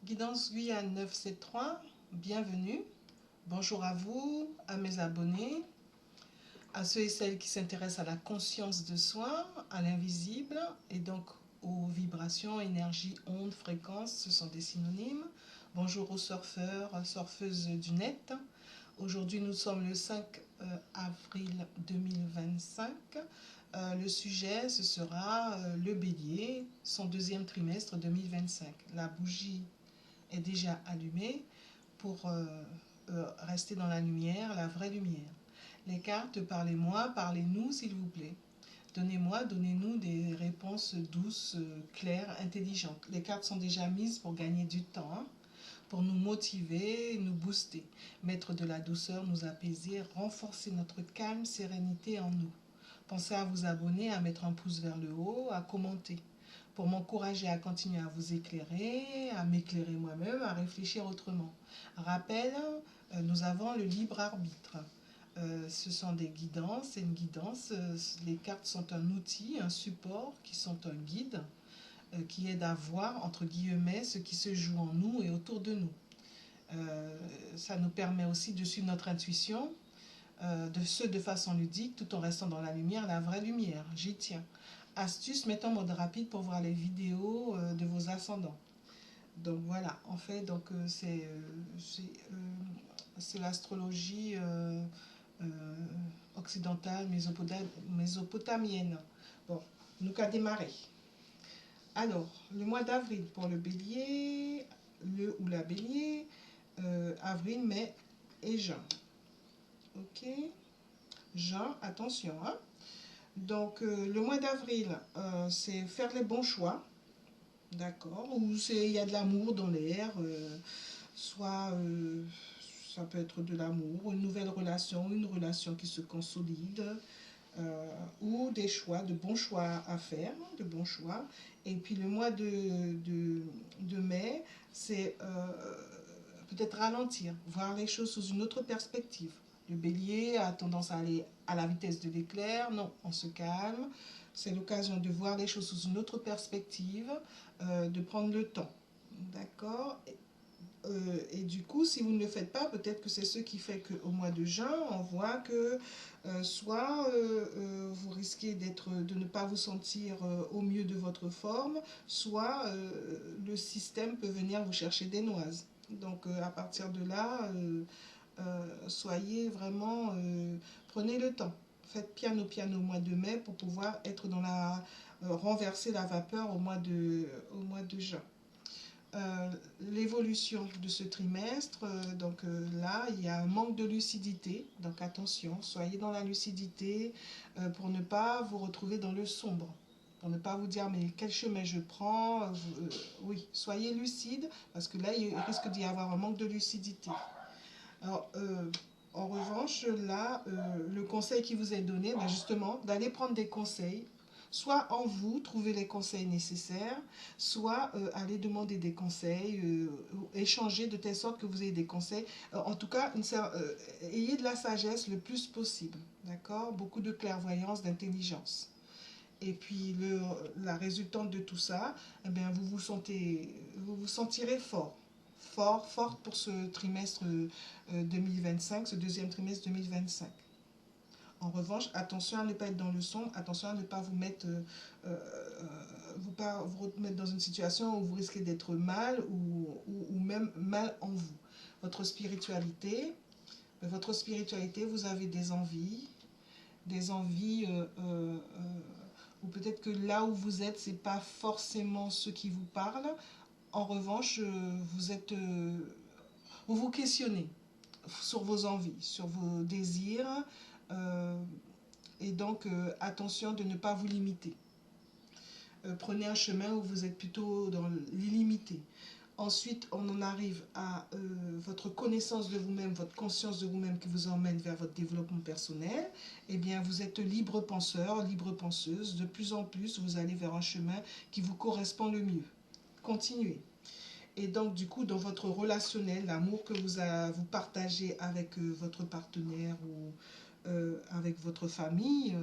Guidance Guyane 973, bienvenue. Bonjour à vous, à mes abonnés, à ceux et celles qui s'intéressent à la conscience de soi, à l'invisible et donc aux vibrations, énergie, ondes, fréquences, ce sont des synonymes. Bonjour aux surfeurs, surfeuses du net. Aujourd'hui nous sommes le 5 avril 2025. Le sujet ce sera le bélier, son deuxième trimestre 2025. La bougie est déjà allumée pour rester dans la lumière, la vraie lumière. Les cartes, parlez-moi, parlez-nous s'il vous plaît. Donnez-nous des réponses douces, claires, intelligentes. Les cartes sont déjà mises pour gagner du temps, pour nous motiver, nous booster, mettre de la douceur, nous apaiser, renforcer notre calme, sérénité en nous. Pensez à vous abonner, à mettre un pouce vers le haut, à commenter pour m'encourager à continuer à vous éclairer, à m'éclairer moi-même, à réfléchir autrement. Rappel, nous avons le libre arbitre. Ce sont des guidances, c'est une guidance. Les cartes sont un outil, un support, qui sont un guide, qui aide à voir, entre guillemets, ce qui se joue en nous et autour de nous. Ça nous permet aussi de suivre notre intuition, de façon ludique, tout en restant dans la lumière, la vraie lumière. J'y tiens. Astuce, mettez en mode rapide pour voir les vidéos de vos ascendants. Donc voilà, en fait, c'est l'astrologie occidentale mésopotamienne. Bon, nous qu'à démarrer. Alors, le mois d'avril pour le bélier, le ou la bélier, avril, mai et juin. Ok, juin, attention, hein. Donc, le mois d'avril, c'est faire les bons choix, d'accord, ou il y a de l'amour dans l'air, soit ça peut être de l'amour, une nouvelle relation, une relation qui se consolide, ou des choix, de bons choix à faire, de bons choix. Et puis le mois de mai, c'est peut-être ralentir, voir les choses sous une autre perspective. Le bélier a tendance à aller à la vitesse de l'éclair. Non, on se calme. C'est l'occasion de voir les choses sous une autre perspective, de prendre le temps. D'accord. Et du coup, si vous ne le faites pas, peut-être que c'est ce qui fait qu'au mois de juin, on voit que soit vous risquez de ne pas vous sentir au mieux de votre forme, soit le système peut venir vous chercher des noises. Donc à partir de là, soyez vraiment, prenez le temps. Faites piano piano au mois de mai pour pouvoir être dans renverser la vapeur au mois de juin. L'évolution de ce trimestre, là il y a un manque de lucidité, donc attention, soyez dans la lucidité pour ne pas vous retrouver dans le sombre, pour ne pas vous dire mais quel chemin je prends, oui, soyez lucide parce que là il risque d'y avoir un manque de lucidité. Alors, en revanche, là, le conseil qui vous est donné, ben justement, d'aller prendre des conseils, soit en vous, trouver les conseils nécessaires, soit aller demander des conseils, échanger de telle sorte que vous ayez des conseils. En tout cas, ayez de la sagesse le plus possible, d'accord? Beaucoup de clairvoyance, d'intelligence. Et puis, la résultante de tout ça, eh bien, vous vous sentirez forte pour ce trimestre 2025, ce deuxième trimestre 2025. En revanche, attention à ne pas être dans le sombre, attention à ne pas vous mettre, vous remettre dans une situation où vous risquez d'être mal ou même mal en vous. Votre spiritualité, vous avez des envies ou peut-être que là où vous êtes, c'est pas forcément ce qui vous parle. En revanche, vous vous questionnez sur vos envies, sur vos désirs, euh, et donc attention de ne pas vous limiter. Prenez un chemin où vous êtes plutôt dans l'illimité. Ensuite, on en arrive à votre connaissance de vous-même, votre conscience de vous-même qui vous emmène vers votre développement personnel. Eh bien, vous êtes libre penseur, libre penseuse. De plus en plus, vous allez vers un chemin qui vous correspond le mieux. Continuez. Et donc, du coup, dans votre relationnel, l'amour que vous partagez avec votre partenaire ou avec votre famille,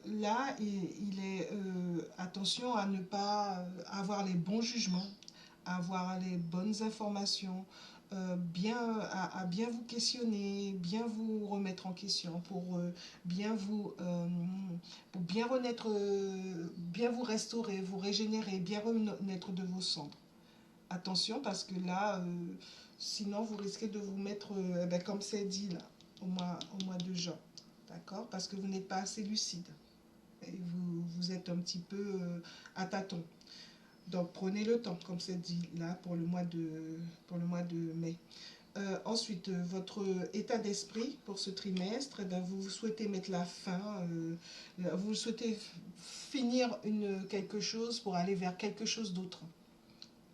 là, il est attention à ne pas avoir les bons jugements, avoir les bonnes informations, à bien vous questionner, bien vous remettre en question pour bien renaître, bien vous restaurer, vous régénérer, bien renaître de vos cendres. Attention parce que là, sinon vous risquez de vous mettre, comme c'est dit là, au mois de juin. D'accord? Parce que vous n'êtes pas assez lucide. Et vous êtes un petit peu à tâtons. Donc prenez le temps, comme c'est dit là, pour le mois de mai. Ensuite, votre état d'esprit pour ce trimestre, vous souhaitez mettre la fin, vous souhaitez finir quelque chose pour aller vers quelque chose d'autre.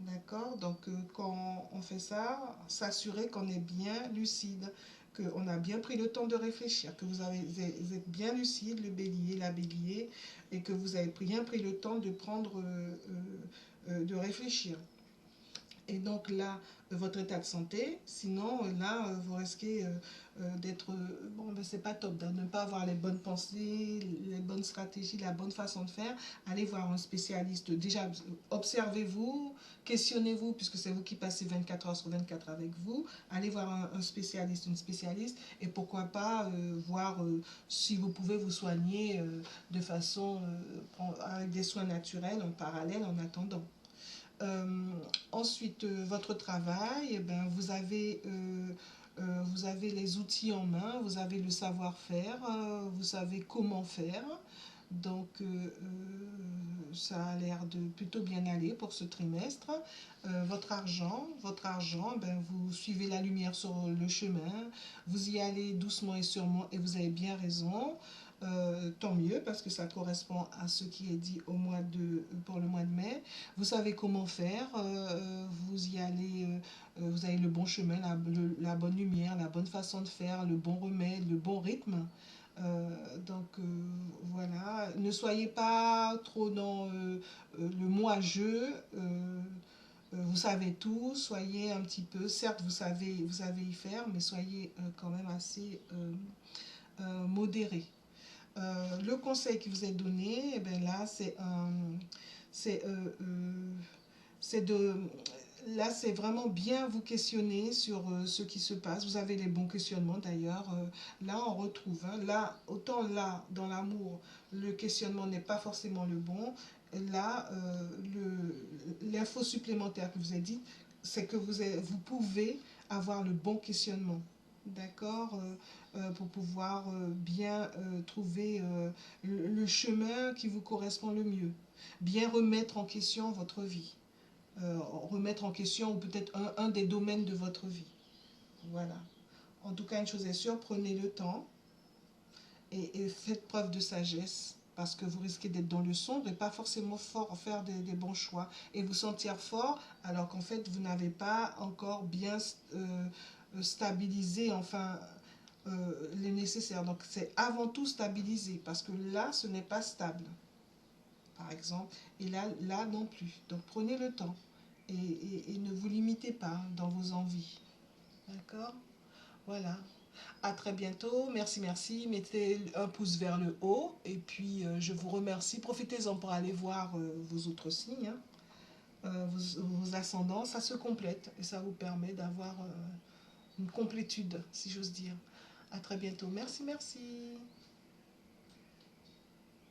D'accord? Donc, quand on fait ça, s'assurer qu'on est bien lucide, qu'on a bien pris le temps de réfléchir, que vous êtes bien lucide, le bélier, la bélier, et que vous avez bien pris le temps de de réfléchir. Et donc là, votre état de santé, sinon là, vous risquez d'être, bon, ben, c'est pas top, de ne pas avoir les bonnes pensées, les bonnes stratégies, la bonne façon de faire. Allez voir un spécialiste. Déjà, observez-vous, questionnez-vous, puisque c'est vous qui passez 24 heures sur 24 avec vous. Allez voir un spécialiste, une spécialiste, et pourquoi pas voir si vous pouvez vous soigner de façon, avec des soins naturels en parallèle en attendant. Ensuite, votre travail, eh ben, vous avez les outils en main, vous avez le savoir-faire, vous savez comment faire. Donc, ça a l'air de plutôt bien aller pour ce trimestre. Votre argent, ben, vous suivez la lumière sur le chemin, vous y allez doucement et sûrement et vous avez bien raison. Tant mieux parce que ça correspond à ce qui est dit pour le mois de mai. Vous savez comment faire, vous y allez, vous avez le bon chemin, la bonne lumière, la bonne façon de faire, le bon remède, le bon rythme. Voilà, ne soyez pas trop dans le moi-je. Vous savez tout, soyez un petit peu, certes vous savez y faire, mais soyez quand même assez modéré. Le conseil qui vous est donné, eh bien là, c'est de, là, c'est vraiment bien vous questionner sur ce qui se passe. Vous avez les bons questionnements d'ailleurs. Là, on retrouve, hein, là, autant là, dans l'amour, le questionnement n'est pas forcément le bon. Là, l'info supplémentaire que vous avez dit, c'est que vous pouvez avoir le bon questionnement. D'accord, pour pouvoir bien trouver le chemin qui vous correspond le mieux. Bien remettre en question votre vie. Remettre en question ou peut-être un des domaines de votre vie. Voilà. En tout cas, une chose est sûre, prenez le temps et faites preuve de sagesse parce que vous risquez d'être dans le sombre et pas forcément fort, faire des bons choix et vous sentir fort alors qu'en fait, vous n'avez pas encore bien stabilisé, enfin, les nécessaires. Donc, c'est avant tout stabiliser parce que là, ce n'est pas stable, par exemple, et là non plus. Donc, prenez le temps. Et ne vous limitez pas dans vos envies. D'accord? Voilà. À très bientôt. Merci, merci. Mettez un pouce vers le haut. Et puis, je vous remercie. Profitez-en pour aller voir vos autres signes, hein, vos ascendants. Ça se complète et ça vous permet d'avoir une complétude, si j'ose dire. À très bientôt. Merci, merci.